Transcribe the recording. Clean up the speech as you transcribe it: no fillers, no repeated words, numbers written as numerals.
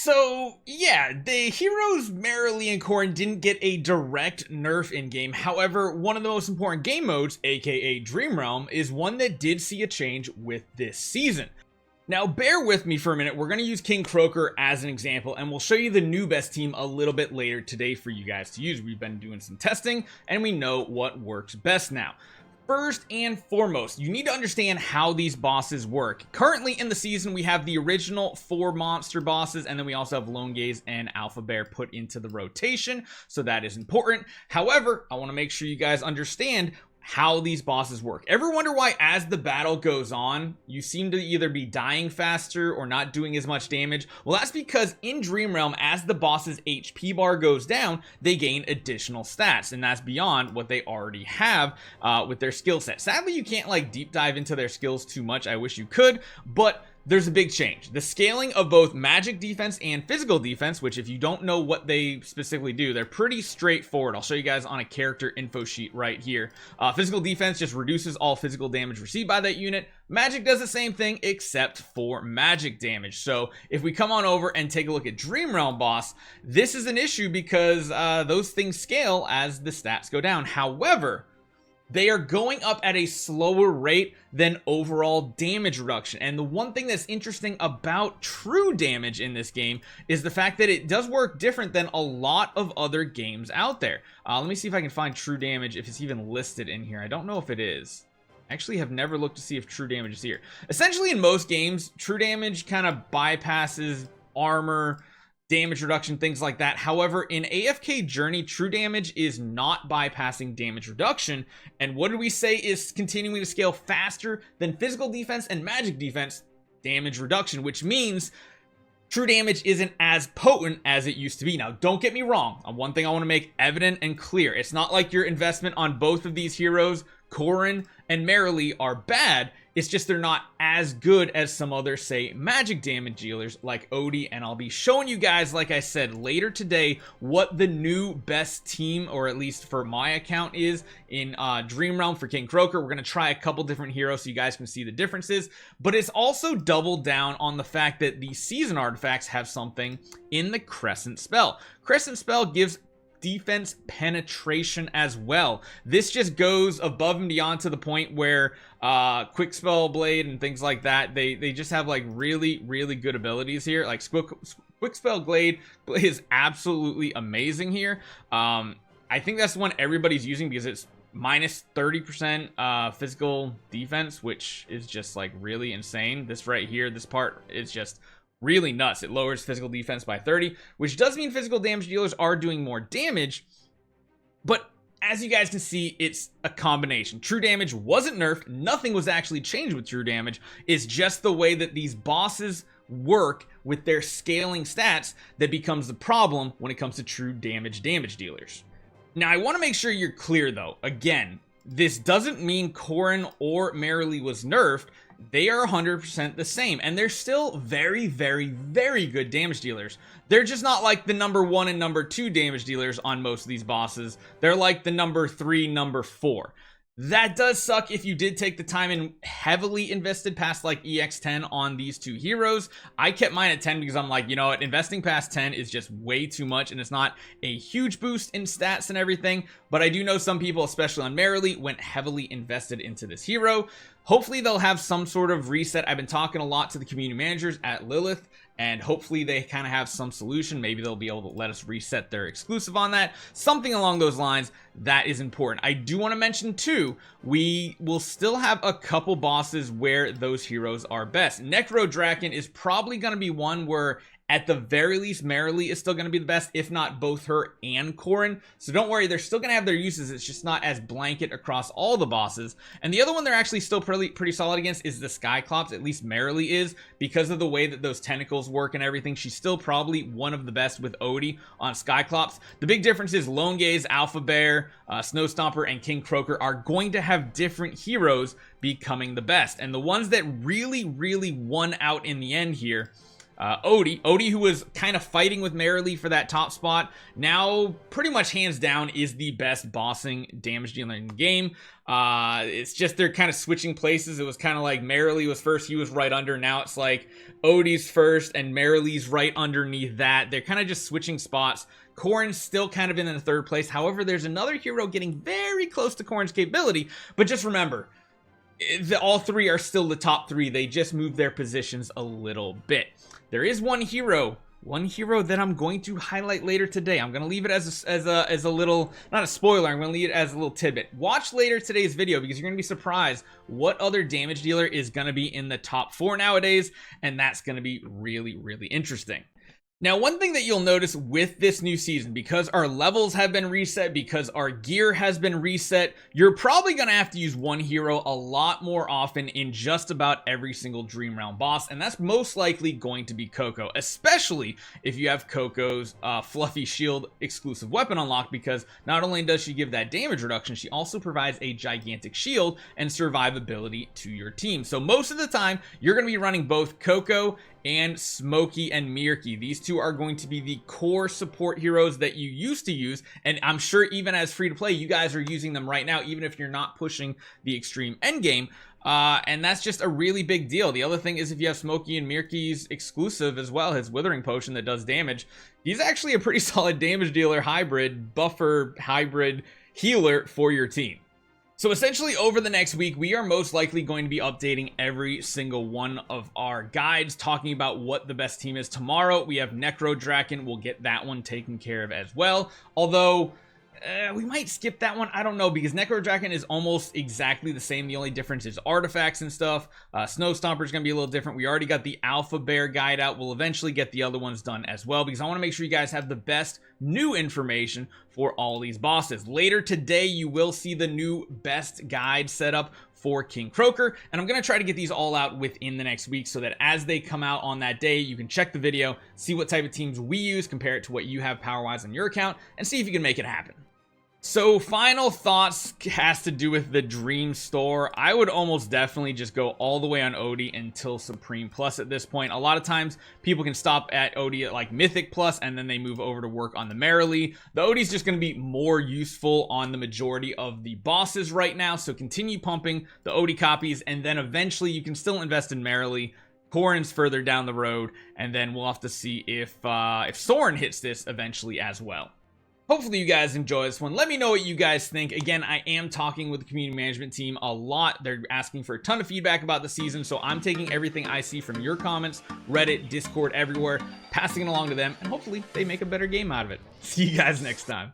So yeah, the heroes Marilee and Korin didn't get a direct nerf in-game. However, one of the most important game modes, aka Dream Realm, is one that did see a change with this season. Now bear with me for a minute, we're going to use King Croaker as an example, and we'll show you the new best team a little bit later today for you guys to use. We've been doing some testing, and we know what works best now. First and foremost, you need to understand how these bosses work. Currently in the season, we have the original 4 monster bosses, and then we also have Lone Gaze and Alpha Bear put into the rotation, so that is important. However, I want to make sure you guys understand how these bosses work. Ever wonder why as the battle goes on, you seem to either be dying faster or not doing as much damage? Well, that's because in Dream Realm, as the boss's HP bar goes down, they gain additional stats, and that's beyond what they already have with their skill set. Sadly, you can't like deep dive into their skills too much. I wish you could, but there's a big change. The scaling of both magic defense and physical defense, which if you don't know what they specifically do, they're pretty straightforward. I'll show you guys on a character info sheet right here. Physical defense just reduces all physical damage received by that unit. Magic does the same thing except for magic damage. So if we come on over and take a look at Dream Realm boss, this is an issue because those things scale as the stats go down. However, they are going up at a slower rate than overall damage reduction. And the one thing that's interesting about true damage in this game is the fact that it does work different than a lot of other games out there. Let me see if I can find true damage, if it's even listed in here. I don't know if it is. I actually have never looked to see if true damage is here. Essentially in most games, true damage kind of bypasses armor, damage reduction, things like that. However, in AFK Journey, true damage is not bypassing damage reduction, and what did we say is continuing to scale faster than physical defense and magic defense damage reduction, which means true damage isn't as potent as it used to be. Now, don't get me wrong. One thing I want to make evident and clear, it's not like your investment on both of these heroes, Korin and Marilee, are bad. It's just they're not as good as some other, say, magic damage dealers like Odie, and I'll be showing you guys, like I said, later today what the new best team, or at least for my account, is in Dream Realm for King Croaker. We're going to try a couple different heroes so you guys can see the differences, but it's also doubled down on the fact that the season artifacts have something in the Crescent spell. Crescent spell gives defense penetration as well. This just goes above and beyond to the point where quick spell blade and things like that, they just have like really good abilities here. Like quick spell blade is absolutely amazing here. I think that's the one everybody's using because it's minus 30% physical defense, which is just like really insane. This right here, this part is just really nuts. It lowers physical defense by 30, which does mean physical damage dealers are doing more damage, but as you guys can see, it's a combination. True damage wasn't nerfed. Nothing was actually changed with true damage. It's just the way that these bosses work with their scaling stats that becomes the problem when it comes to true damage dealers. Now, I want to make sure you're clear though. Again, this doesn't mean Korin or Marilee was nerfed. They are 100% the same, and they're still very good damage dealers. They're just not like the number 1 and number 2 damage dealers on most of these bosses. They're like the number 3, number 4. That does suck if you did take the time and heavily invested past like EX10 on these two heroes. I kept mine at 10 because I'm like, you know what, investing past 10 is just way too much, and it's not a huge boost in stats and everything. But I do know some people, especially on Marilee, went heavily invested into this hero. Hopefully they'll have some sort of reset. I've been talking a lot to the community managers at Lilith, and hopefully they kind of have some solution. Maybe they'll be able to let us reset their exclusive on that. Something along those lines. That is important. I do want to mention too, we will still have a couple bosses where those heroes are best. Necro Draken is probably going to be one where at the very least, Marilee is still going to be the best, if not both her and Korin. So don't worry, they're still going to have their uses. It's just not as blanket across all the bosses. And the other one they're actually still pretty solid against is the Skyclops. At least Marilee is, because of the way that those tentacles work and everything. She's still probably one of the best with Odie on Skyclops. The big difference is Lone Gaze, Alpha Bear, Snow Stomper, and King Croaker are going to have different heroes becoming the best. And the ones that really won out in the end here, Odie, who was kind of fighting with Marilee for that top spot, now pretty much hands down is the best bossing damage dealer in the game. It's just they're kind of switching places. It was kind of like Marilee was first, he was right under. Now it's like Odie's first and Marilee's right underneath that. They're kind of just switching spots. Korin's still kind of in the third place. However, there's another hero getting very close to Korin's capability. But just remember, all three are still the top three. They just moved their positions a little bit. There is one hero that I'm going to highlight later today. I'm going to leave it as a little, not a spoiler, I'm going to leave it as a little tidbit. Watch later today's video because you're going to be surprised what other damage dealer is going to be in the top 4 nowadays, and that's going to be really, really interesting. Now, one thing that you'll notice with this new season, because our levels have been reset, because our gear has been reset, you're probably going to have to use one hero a lot more often in just about every single Dream Realm boss, and that's most likely going to be Koko, especially if you have Koko's Fluffy Shield exclusive weapon unlocked, because not only does she give that damage reduction, she also provides a gigantic shield and survivability to your team. So most of the time, you're going to be running both Koko and Smokey and Meerky. These two are going to be the core support heroes that you used to use, and I'm sure even as free to play, you guys are using them right now, even if you're not pushing the extreme endgame. And that's just a really big deal. The other thing is if you have Smokey and Meerky's exclusive as well, his Withering Potion that does damage, he's actually a pretty solid damage dealer hybrid, buffer hybrid healer for your team. So essentially over the next week, we are most likely going to be updating every single one of our guides, talking about what the best team is. Tomorrow, we have Necro Draken. We'll get that one taken care of as well. Although, we might skip that one. I don't know, because Necro Draken is almost exactly the same. The only difference is artifacts and stuff. Snow Stomper is going to be a little different. We already got the Alpha Bear guide out. We'll eventually get the other ones done as well, because I want to make sure you guys have the best new information for all these bosses. Later today, you will see the new best guide set up for King Croaker, and I'm going to try to get these all out within the next week so that as they come out on that day, you can check the video, see what type of teams we use, compare it to what you have power-wise on your account, and see if you can make it happen. So final thoughts has to do with the Dream Store. I would almost definitely just go all the way on Odie until Supreme Plus at this point. A lot of times people can stop at Odie at like Mythic Plus and then they move over to work on the Marilee. The Odie's just going to be more useful on the majority of the bosses right now. So continue pumping the Odie copies, and then eventually you can still invest in Marilee. Korin's further down the road, and then we'll have to see if Soren hits this eventually as well. Hopefully you guys enjoy this one. Let me know what you guys think. Again, I am talking with the community management team a lot. They're asking for a ton of feedback about the season, so I'm taking everything I see from your comments, Reddit, Discord, everywhere, passing it along to them, and hopefully they make a better game out of it. See you guys next time.